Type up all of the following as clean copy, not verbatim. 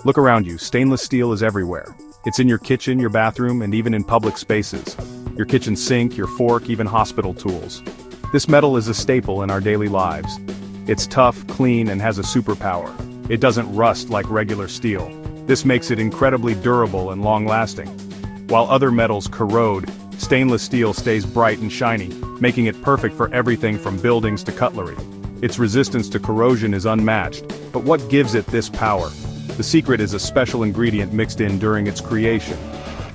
Look around you, stainless steel is everywhere. It's in your kitchen, your bathroom, and even in public spaces. Your kitchen sink, your fork, even hospital tools. This metal is a staple in our daily lives. It's tough, clean, and has a superpower. It doesn't rust like regular steel. This makes it incredibly durable and long-lasting. While other metals corrode, stainless steel stays bright and shiny, making it perfect for everything from buildings to cutlery. Its resistance to corrosion is unmatched, but what gives it this power? The secret is a special ingredient mixed in during its creation.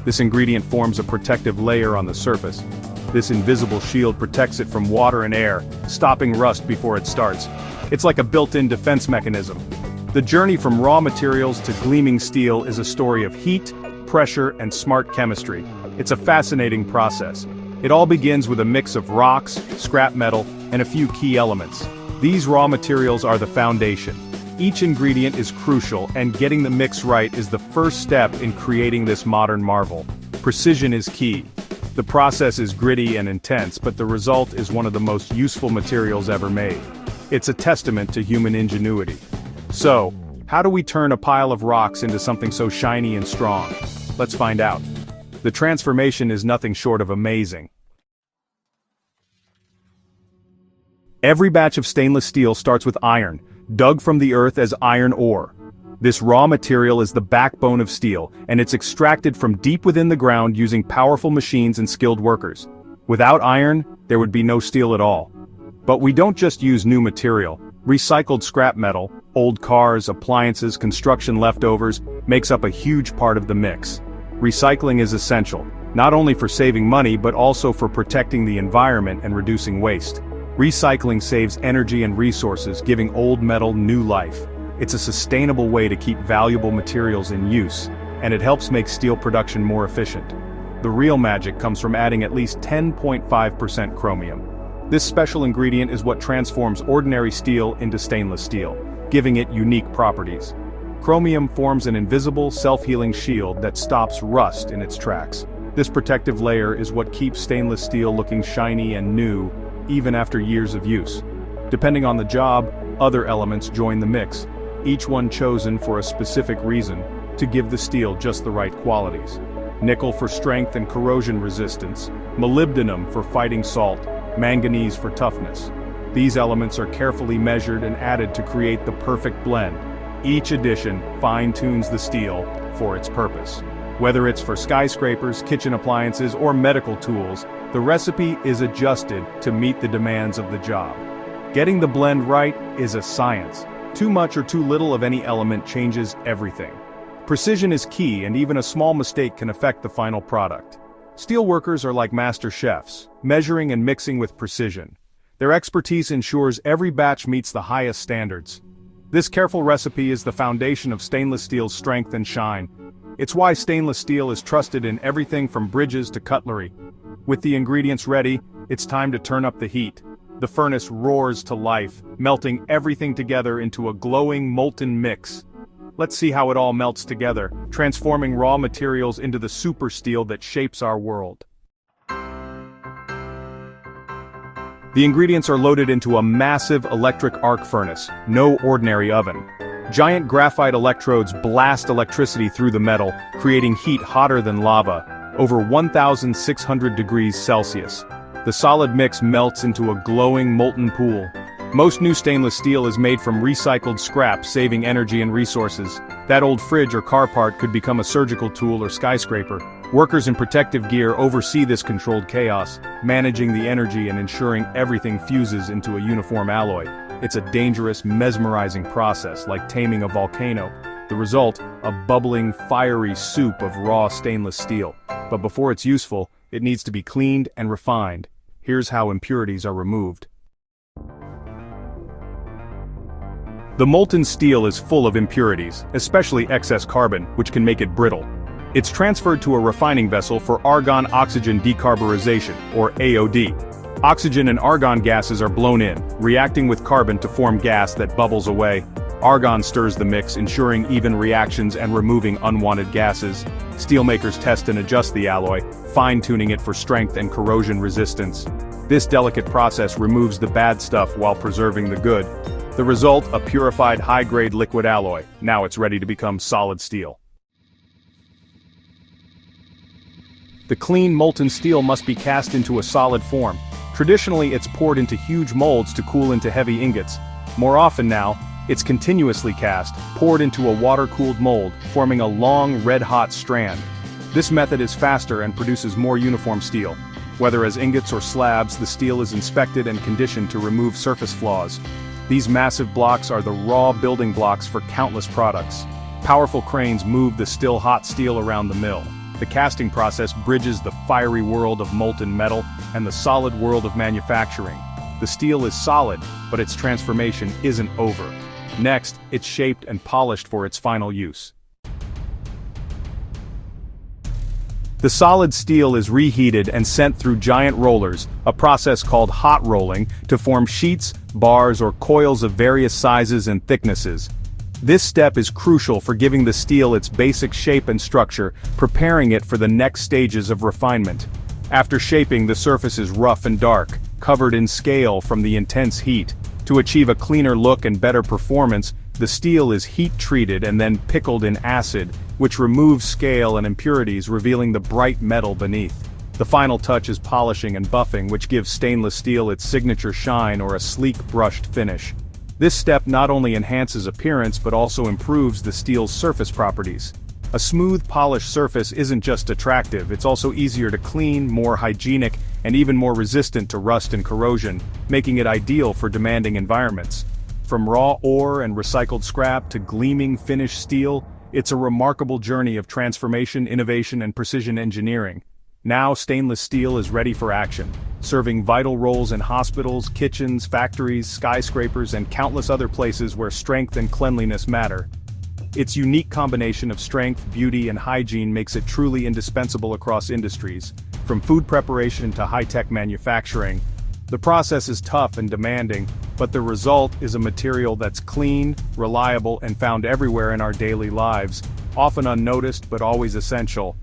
This ingredient forms a protective layer on the surface. This invisible shield protects it from water and air, stopping rust before it starts. It's like a built-in defense mechanism. The journey from raw materials to gleaming steel is a story of heat, pressure, and smart chemistry. It's a fascinating process. It all begins with a mix of rocks, scrap metal, and a few key elements. These raw materials are the foundation. Each ingredient is crucial, and getting the mix right is the first step in creating this modern marvel. Precision is key. The process is gritty and intense, but the result is one of the most useful materials ever made. It's a testament to human ingenuity. So, how do we turn a pile of rocks into something so shiny and strong? Let's find out. The transformation is nothing short of amazing. Every batch of stainless steel starts with iron, dug from the earth as iron ore. This raw material is the backbone of steel, and it's extracted from deep within the ground using powerful machines and skilled workers. Without iron, there would be no steel at all. But we don't just use new material. Recycled scrap metal, old cars, appliances, construction leftovers, makes up a huge part of the mix. Recycling is essential, not only for saving money but also for protecting the environment and reducing waste. Recycling saves energy and resources, giving old metal new life. It's a sustainable way to keep valuable materials in use, and it helps make steel production more efficient. The real magic comes from adding at least 10.5% chromium. This special ingredient is what transforms ordinary steel into stainless steel, giving it unique properties. Chromium forms an invisible, self-healing shield that stops rust in its tracks. This protective layer is what keeps stainless steel looking shiny and new, even after years of use. Depending on the job, other elements join the mix, each one chosen for a specific reason, to give the steel just the right qualities. Nickel for strength and corrosion resistance, molybdenum for fighting salt, manganese for toughness. These elements are carefully measured and added to create the perfect blend. Each addition fine-tunes the steel for its purpose. Whether it's for skyscrapers, kitchen appliances, or medical tools, the recipe is adjusted to meet the demands of the job. Getting the blend right is a science. Too much or too little of any element changes everything. Precision is key, and even a small mistake can affect the final product. Steelworkers are like master chefs, measuring and mixing with precision. Their expertise ensures every batch meets the highest standards. This careful recipe is the foundation of stainless steel's strength and shine. It's why stainless steel is trusted in everything from bridges to cutlery. With the ingredients ready, it's time to turn up the heat. The furnace roars to life, melting everything together into a glowing, molten mix. Let's see how it all melts together, transforming raw materials into the super steel that shapes our world. The ingredients are loaded into a massive electric arc furnace, no ordinary oven. Giant graphite electrodes blast electricity through the metal, creating heat hotter than lava, over 1,600 degrees Celsius. The solid mix melts into a glowing molten pool. Most new stainless steel is made from recycled scrap, saving energy and resources. That old fridge or car part could become a surgical tool or skyscraper. Workers in protective gear oversee this controlled chaos, managing the energy and ensuring everything fuses into a uniform alloy. It's a dangerous, mesmerizing process, like taming a volcano. The result, a bubbling, fiery soup of raw stainless steel. But before it's useful, it needs to be cleaned and refined. Here's how impurities are removed. The molten steel is full of impurities, especially excess carbon, which can make it brittle. It's transferred to a refining vessel for argon-oxygen decarburization, or AOD. Oxygen and argon gases are blown in, reacting with carbon to form gas that bubbles away. Argon stirs the mix, ensuring even reactions and removing unwanted gases. Steelmakers test and adjust the alloy, fine-tuning it for strength and corrosion resistance. This delicate process removes the bad stuff while preserving the good. The result, a purified high-grade liquid alloy. Now it's ready to become solid steel. The clean molten steel must be cast into a solid form. Traditionally, it's poured into huge molds to cool into heavy ingots. More often now, it's continuously cast, poured into a water-cooled mold, forming a long, red-hot strand. This method is faster and produces more uniform steel. Whether as ingots or slabs, the steel is inspected and conditioned to remove surface flaws. These massive blocks are the raw building blocks for countless products. Powerful cranes move the still hot steel around the mill. The casting process bridges the fiery world of molten metal and the solid world of manufacturing. The steel is solid, but its transformation isn't over. Next, it's shaped and polished for its final use. The solid steel is reheated and sent through giant rollers, a process called hot rolling, to form sheets, bars, or coils of various sizes and thicknesses. This step is crucial for giving the steel its basic shape and structure, preparing it for the next stages of refinement. After shaping, the surface is rough and dark, covered in scale from the intense heat. To achieve a cleaner look and better performance, the steel is heat-treated and then pickled in acid, which removes scale and impurities, revealing the bright metal beneath. The final touch is polishing and buffing, which gives stainless steel its signature shine or a sleek brushed finish. This step not only enhances appearance but also improves the steel's surface properties. A smooth, polished surface isn't just attractive, it's also easier to clean, more hygienic, and even more resistant to rust and corrosion, making it ideal for demanding environments. From raw ore and recycled scrap to gleaming finished steel, it's a remarkable journey of transformation, innovation, and precision engineering. Now stainless steel is ready for action, serving vital roles in hospitals, kitchens, factories, skyscrapers, and countless other places where strength and cleanliness matter. Its unique combination of strength, beauty, and hygiene makes it truly indispensable across industries. From food preparation to high-tech manufacturing, the process is tough and demanding, but the result is a material that's clean, reliable, and found everywhere in our daily lives, often unnoticed but always essential.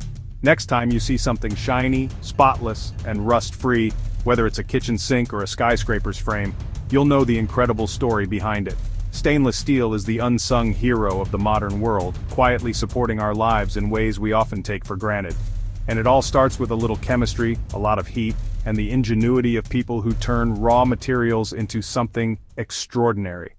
Next time you see something shiny, spotless, and rust-free, whether it's a kitchen sink or a skyscraper's frame, you'll know the incredible story behind it. Stainless steel is the unsung hero of the modern world, quietly supporting our lives in ways we often take for granted. And it all starts with a little chemistry, a lot of heat, and the ingenuity of people who turn raw materials into something extraordinary.